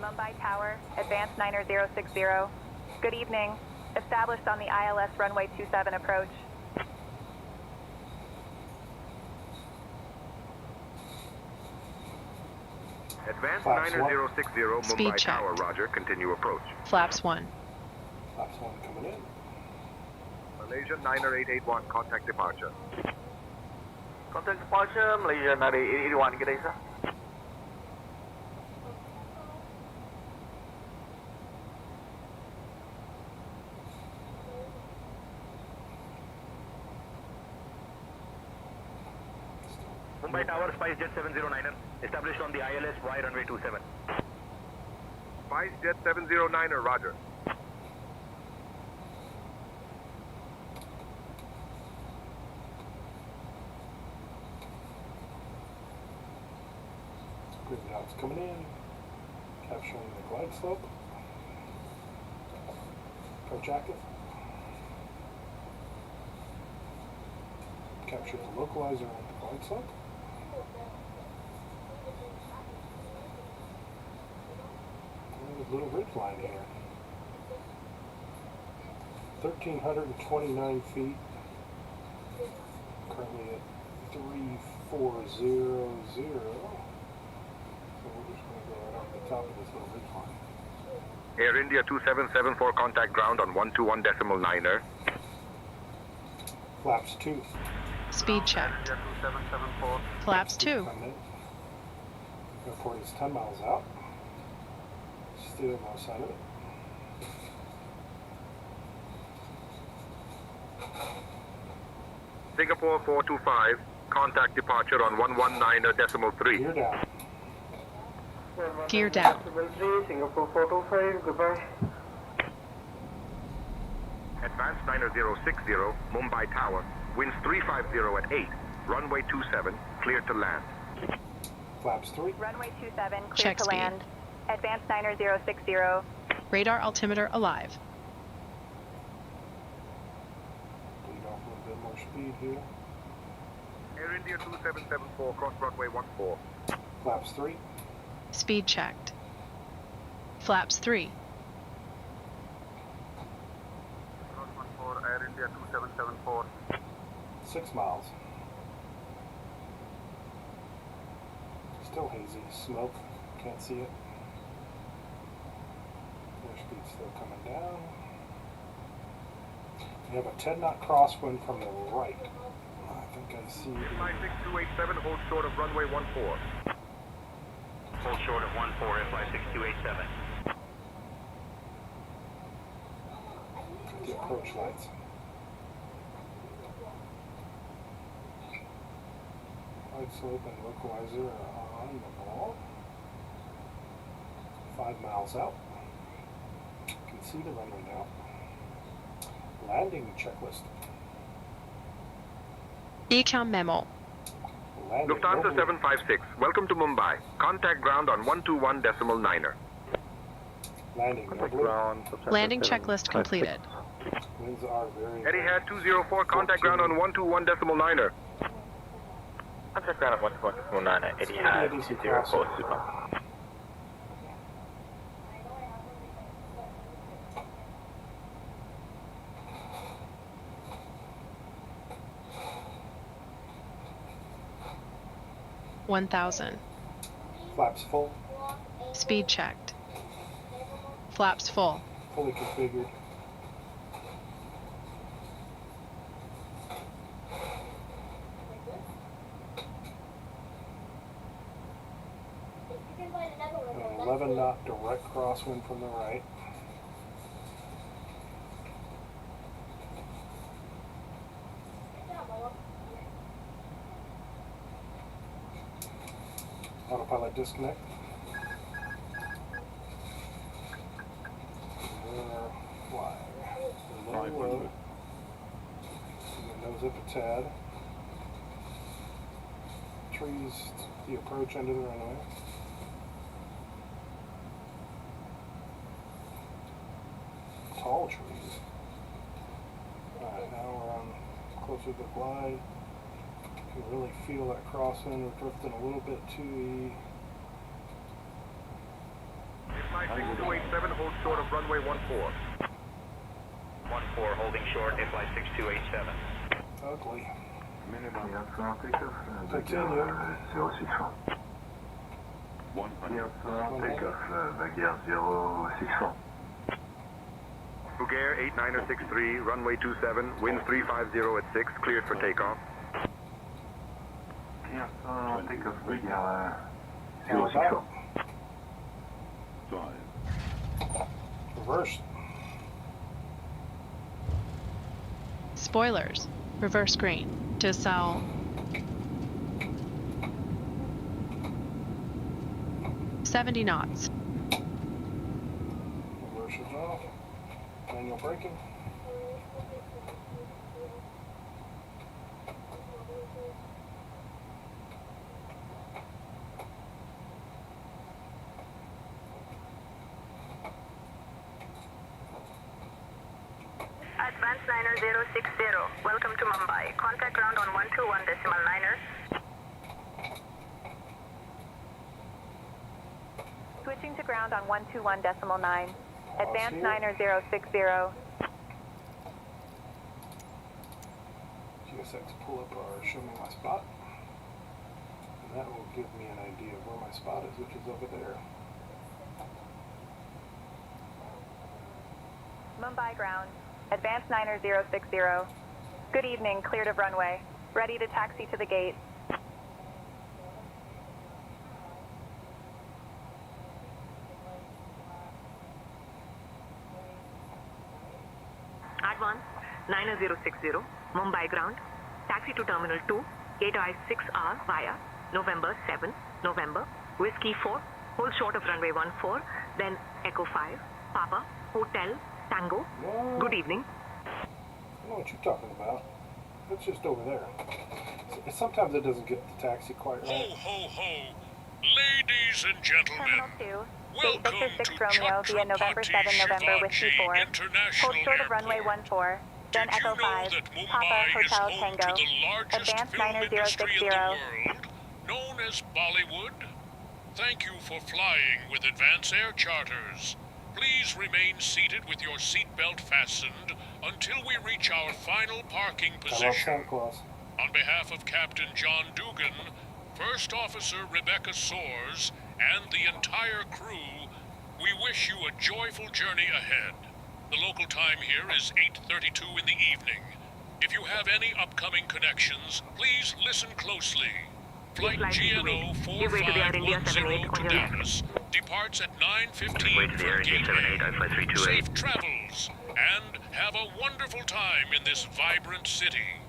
Mumbai Tower, advance 9060. Good evening. Established on the ILS runway 27 approach. Advance Flaps 9060, Speed Mumbai check. Tower, roger. Continue approach. Flaps 1. Flaps 1 coming in. Malaysia 90881, contact departure. Contact departure, Malaysia 9881, good day, sir. Mumbai Tower, SpiceJet 709er, established on the ILS Y runway 27. SpiceJet 709er, roger. Grid dots coming in. Capturing the glide slope. Approach active. Capture the localizer on the glide slope. And a little ridge line here. 1,329 feet. Currently at 3400. So we're just going to go right off the top of this little ridge line. Air India 2774, contact ground on 121.9er. Flaps 2. Speed checked. 2774. Flaps 2. Coming in. Airport is 10 miles out. Steer no side of it. Singapore 425, contact departure on 119.3. Gear down. Gear down. Singapore 425, goodbye. Advance 9060, Mumbai Tower, winds 350 at 8, runway 27, cleared to land. Flaps 3. Runway 27, clear Check to speed. land. Advance 9060. Radar altimeter alive. Bleed off a little bit more speed here. Air India 2774, cross runway 14. Flaps 3. Speed checked. Flaps 3. Cross 14, Air India 2774. 6 miles. Still hazy. Smoke. Can't see it. Airspeed still coming down. We have a 10 knot crosswind from the right. I think I see. 56287, hold short of runway 14. Hold short of 14, FY6287. The approach lights. Glide slope and localizer are on the ball. 5 miles out. You can see the runway now. Landing checklist. Ecom memo. Landing Lufthansa normally- 756, welcome to Mumbai. Contact ground on 121.9er. Landing normally. Landing checklist completed. Winds are very Etihad 204, contact ground on 121.9er. Contact ground on 121.9er, Etihad 204, super. $1,000. Flaps full. Speed checked. Flaps full. Fully configured. 11 knot direct crosswind from the right. Autopilot disconnect. Fly. Low. Nose up a tad. Trees, the approach end of the runway. Tall trees. Alright, now we're on closer to the glide. You can really feel that crosswind. We're drifting a little bit to the... Flight 6287, hold short of runway 14. 14 holding short, flight 6287. Ugly. Continue. 06. Bouguer 8963, runway 27, wind 350 at 6, cleared for takeoff. Reverse. Spoilers. Reverse green. To sell. $70 knots. Reverse is off. Manual braking. Advance 9060, welcome to Mumbai. Contact ground on 121.9er. Switching to ground on 121.9. Advance 9060. GSX pull up or show me my spot. And that will give me an idea of where my spot is, which is over there. Mumbai ground. Advance 9060. Good evening, cleared of runway. Ready to taxi to the gate. Advance 9060, Mumbai ground. Taxi to Terminal 2, gate I6R via November 7, November, Whiskey 4, hold short of runway 14, then Echo 5, Papa, Hotel, Tango. Good evening. I know what you're talking about. It's just over there. Sometimes it doesn't get the taxi quite right. Ho, ho, ho. Ladies and gentlemen, Terminal 2, welcome Victor 6 to Romeo via November 7, November, Whiskey 4. International Hold short of Airport. runway 14, then Did Echo you know 5, that Papa, Mumbai is Hotel, home Tango. to the largest Advance film industry in 9060. the world, known as Bollywood? Thank you for flying with Advance Air Charters. Please remain seated with your seatbelt fastened until we reach our final parking position. On behalf of Captain John Dugan, First Officer Rebecca Soares, and the entire crew, we wish you a joyful journey ahead. The local time here is 8:32 in the evening. If you have any upcoming connections, please listen closely. Flight GNO 4510 to Dallas departs at 9:15 from Gateway. Safe travels, and have a wonderful time in this vibrant city.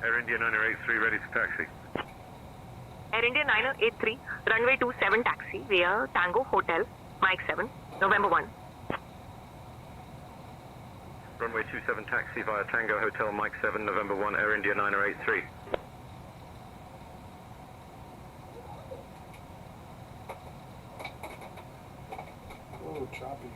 Air India 9083 ready to taxi. Air India 9083, runway 27 taxi via Tango Hotel, Mike 7, November 1. Runway 27 taxi via Tango Hotel Mike 7, November 1, Air India 9083. Oh, choppy.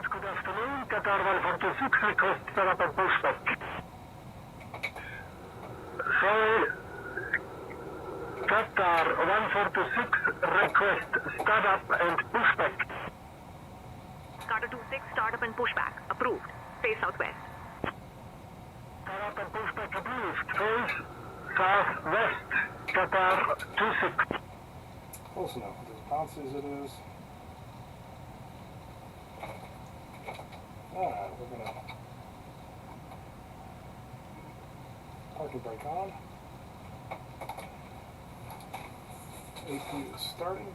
Good afternoon, Qatar 146, request set up and push back. 426, request startup and pushback. Carter 26, startup and pushback. Approved. Face southwest. Startup and pushback approved. Face southwest. Qatar 26. Close enough. As bouncy as it is. Alright, we're gonna parking brake on. AP is starting.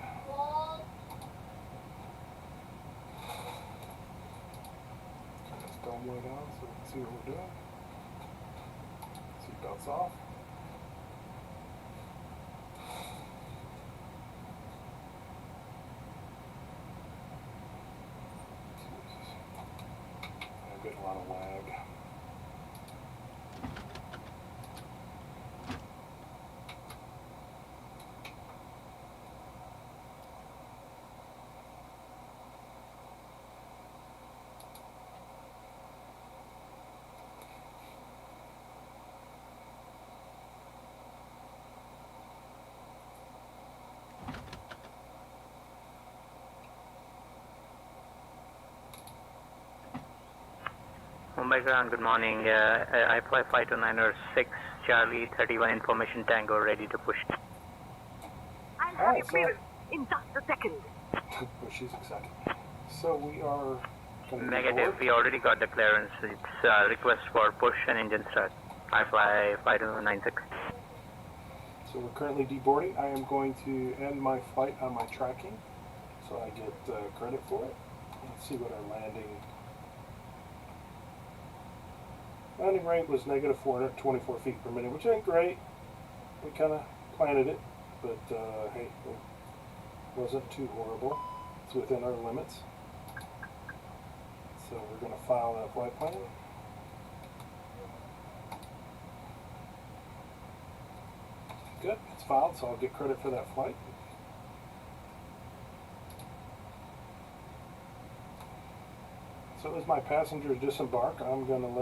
Turn this dome light on so we can see what we're doing. Seatbelts off. I get a lot of lag. Mumbai ground, good morning. I fly 52906, Charlie 31 information tango ready to push. I'll have you clear in just a second. Well, she's excited. So we are going to Negative, we already got the clearance. It's request for push and engine start. I fly 5296. So we're currently deboarding. I am going to end my flight on my tracking so I get credit for it. Let's see what our landing rate was negative 424 feet per minute, which ain't great. We kind of planted it, but hey, it wasn't too horrible. It's within our limits. So we're going to file that flight plan. Good, it's filed, so I'll get credit for that flight. So as my passengers disembark, I'm going to let